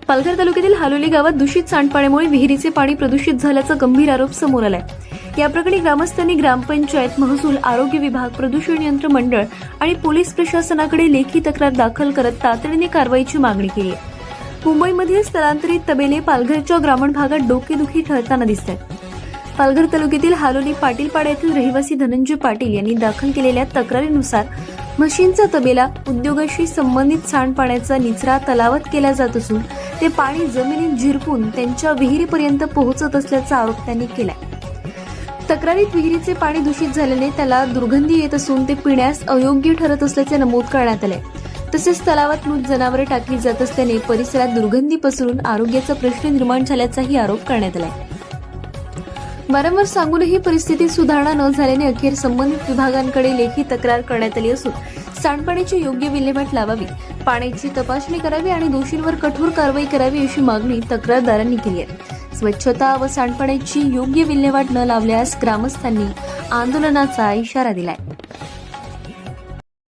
पालघर तालुक्यातील हालोली गावात दूषित सांडपाण्यामुळे विहिरीचे पाणी प्रदूषित झाल्याचा गंभीर आरोप समोर आलाय। या प्रकरणी ग्रामस्थांनी ग्रामपंचायत, महसूल, आरोग्य विभाग, प्रदूषण नियंत्रण मंडळ आणि पोलीस प्रशासनाकडे लेखी तक्रार दाखल करत तातडीने कारवाईची मागणी केली आहे। मुंबईमधील स्थलांतरित तबेले पालघरच्या ग्रामीण भागात डोकेदुखी ठरताना दिसतात। पालघर तालुक्यातील हालोली पाटीलपाडा येथील रहिवासी धनंजय पाटील यांनी दाखल केलेल्या तक्रारीनुसार म्हशींचा तबेला उद्योगाशी संबंधित सांडपाण्याचा निचरा तलावात केला जात असून ते पाणी जमिनीत झिरपून त्यांच्या विहिरीपर्यंत पोहोचत असल्याचा आरोप त्यांनी केलाय। तक्रारीत विहिरीचे पाणी दूषित झाल्याने त्याला दुर्गंधी येत असून ते पिण्यास अयोग्य ठरत असल्याचे नमूद करण्यात आले। तसेच तलावात मृत जनावरे टाकली जात असल्याने परिसरात दुर्गंधी पसरून आरोग्याचा प्रश्न निर्माण झाल्याचाही आरोप करण्यात आलाय। वारंवार सांगूनही परिस्थितीत सुधारणा न झाल्याने अखेर संबंधित विभागांकडे लेखी तक्रार करण्यात आली असून सांडपाण्याची योग्य विल्हेवाट लावावी, पाण्याची तपासणी करावी आणि दोषींवर कठोर कारवाई करावी अशी मागणी तक्रारदारांनी केली आहे। स्वच्छता व सांडपाण्याची योग्य विल्हेवाट न लावल्यास ग्रामस्थांनी आंदोलनाचा इशारा दिलाय।